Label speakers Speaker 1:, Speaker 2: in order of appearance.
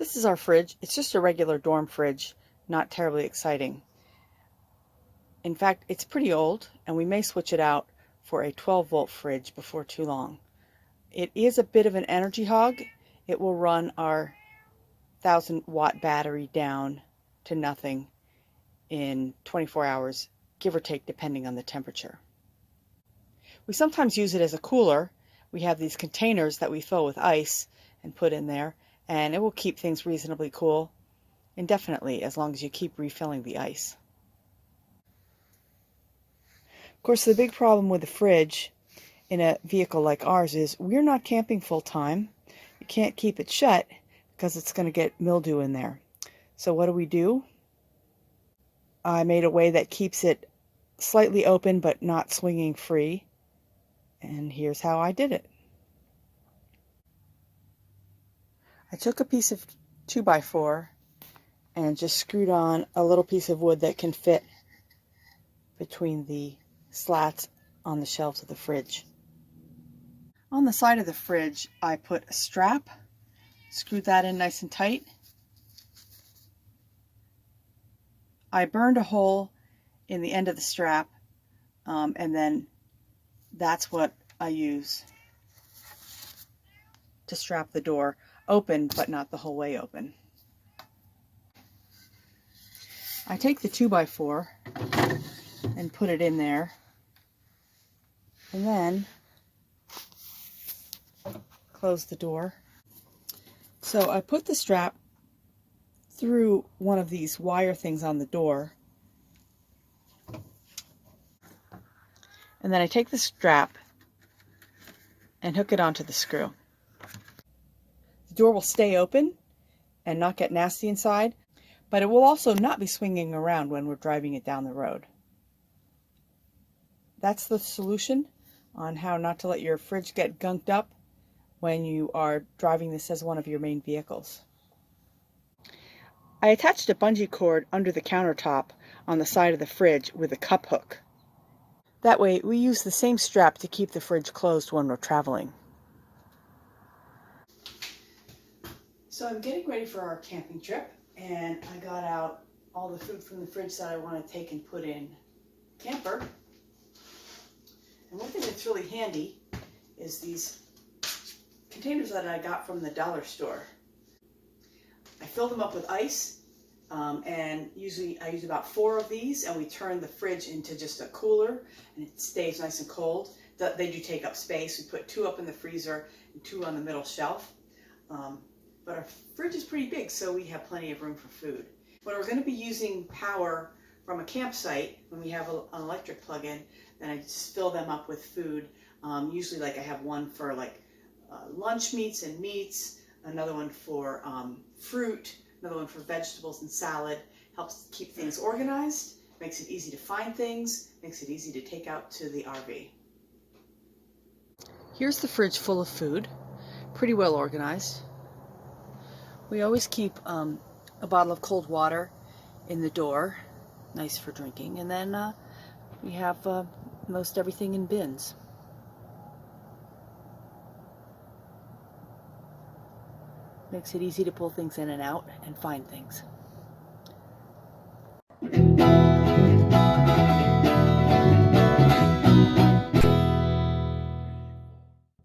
Speaker 1: This is our fridge. It's just a regular dorm fridge, not terribly exciting. In fact, it's pretty old, and we may switch it out for a 12-volt fridge before too long. It is a bit of an energy hog. It will run our 1,000-watt battery down to nothing in 24 hours, give or take, depending on the temperature. We sometimes use it as a cooler. We have these containers that we fill with ice and put in there, and it will keep things reasonably cool indefinitely as long as you keep refilling the ice. Of course, the big problem with the fridge in a vehicle like ours is we're not camping full time. You can't keep it shut because it's going to get mildew in there. So what do? I made a way that keeps it slightly open but not swinging free. And here's how I did it. I took a piece of 2x4 and just screwed on a little piece of wood that can fit between the slats on the shelves of the fridge. On the side of the fridge, I put a strap, screwed that in nice and tight. I burned a hole in the end of the strap, and then that's what I use to strap the door open, but not the whole way open. I take the 2x4 and put it in there, and then close the door. So I put the strap through one of these wire things on the door, and then I take the strap and hook it onto the screw. The door will stay open and not get nasty inside, but it will also not be swinging around when we're driving it down the road. That's the solution on how not to let your fridge get gunked up when you are driving this as one of your main vehicles. I attached a bungee cord under the countertop on the side of the fridge with a cup hook. That way we use the same strap to keep the fridge closed when we're traveling. So I'm getting ready for our camping trip, and I got out all the food from the fridge that I want to take and put in camper. And one thing that's really handy is these containers that I got from the dollar store. I fill them up with ice, and usually I use about 4 of these, and we turn the fridge into just a cooler, and it stays nice and cold. They do take up space. We put 2 up in the freezer and 2 on the middle shelf. But our fridge is pretty big, so we have plenty of room for food. When we're going to be using power from a campsite, when we have an electric plug-in, then I just fill them up with food. Usually, like, I have one for lunch meats and meats, another one for fruit, another one for vegetables and salad. Helps keep things organized, makes it easy to find things, makes it easy to take out to the RV. Here's the fridge full of food, pretty well organized. We always keep a bottle of cold water in the door, nice for drinking, and then we have most everything in bins. Makes it easy to pull things in and out and find things.